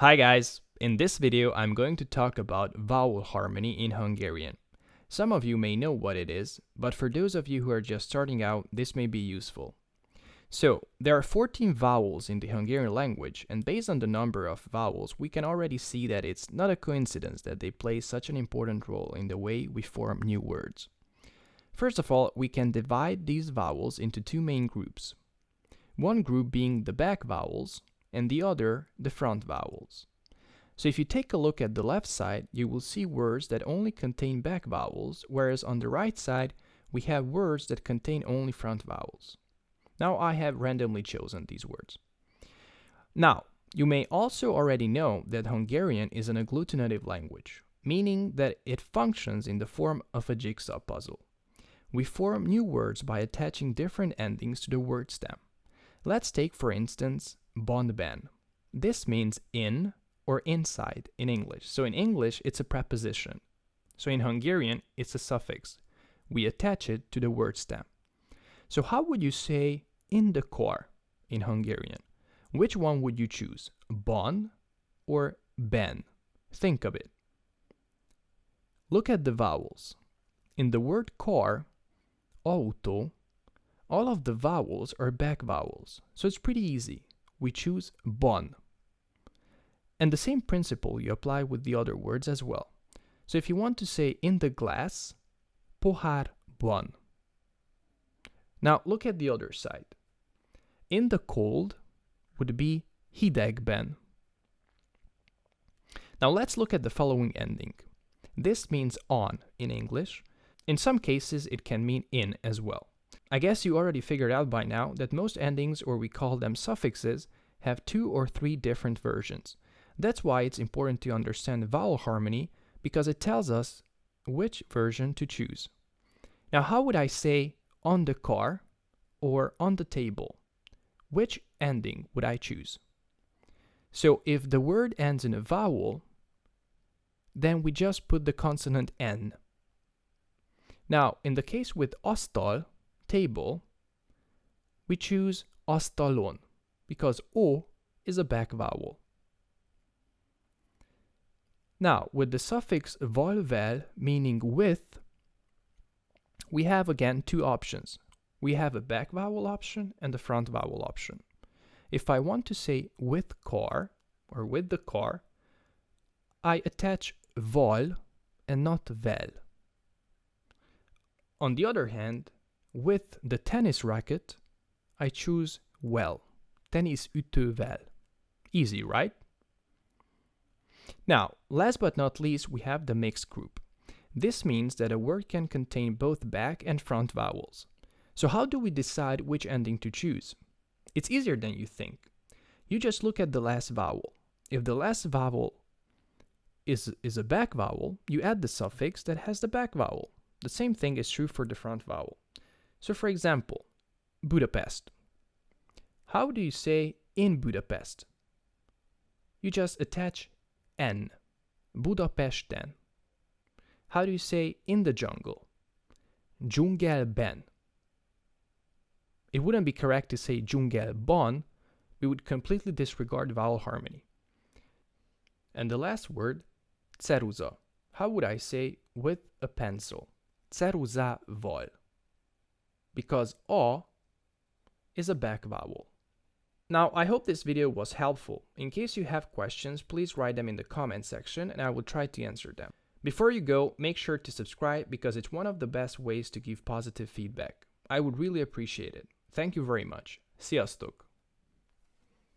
Hi guys! In this video I'm going to talk about vowel harmony in Hungarian. Some of you may know what it is, but for those of you who are just starting out, this may be useful. So, there are 14 vowels in the Hungarian language, and based on the number of vowels, we can already see that it's not a coincidence that they play such an important role in the way we form new words. First of all, we can divide these vowels into two main groups. One group being the back vowels, and the other the front vowels. So if you take a look at the left side, you will see words that only contain back vowels, whereas on the right side, we have words that contain only front vowels. Now I have randomly chosen these words. Now, you may also already know that Hungarian is an agglutinative language, meaning that it functions in the form of a jigsaw puzzle. We form new words by attaching different endings to the word stem. Let's take, for instance, bonben. This means in or inside in English. So in English, it's a preposition. So in Hungarian, it's a suffix. We attach it to the word stem. So how would you say in the car in Hungarian? Which one would you choose? Bon or ben? Think of it. Look at the vowels. In the word car, auto, all of the vowels are back vowels. So it's pretty easy. We choose bon. And the same principle you apply with the other words as well. So if you want to say in the glass, pohár bon. Now look at the other side. In the cold would be hidegben. Now let's look at the following ending. This means on in English. In some cases it can mean in as well. I guess you already figured out by now that most endings, or we call them suffixes, have 2 or 3 different versions. That's why it's important to understand vowel harmony, because it tells us which version to choose. Now how would I say on the car or on the table? Which ending would I choose? So if the word ends in a vowel, then we just put the consonant N. Now in the case with asztal, table, we choose asztalon, because O is a back vowel. Now, with the suffix vowel, meaning with, we have again 2 options. We have a back vowel option and a front vowel option. If I want to say with car, or with the car, I attach val and not vel. On the other hand, with the tennis racket, I choose well. Tennisütővel. Easy, right? Now, last but not least, we have the mixed group. This means that a word can contain both back and front vowels. So how do we decide which ending to choose? It's easier than you think. You just look at the last vowel. If the last vowel is a back vowel, you add the suffix that has the back vowel. The same thing is true for the front vowel. So for example, Budapest. How do you say in Budapest? You just attach N. Budapesten. How do you say in the jungle? Dzsungelben. It wouldn't be correct to say dzsungelban. We would completely disregard vowel harmony. And the last word, ceruza. How would I say with a pencil? Ceruzával. Because A is a back vowel. Now, I hope this video was helpful. In case you have questions, please write them in the comment section and I will try to answer them. Before you go, make sure to subscribe because it's one of the best ways to give positive feedback. I would really appreciate it. Thank you very much. Sziasztok!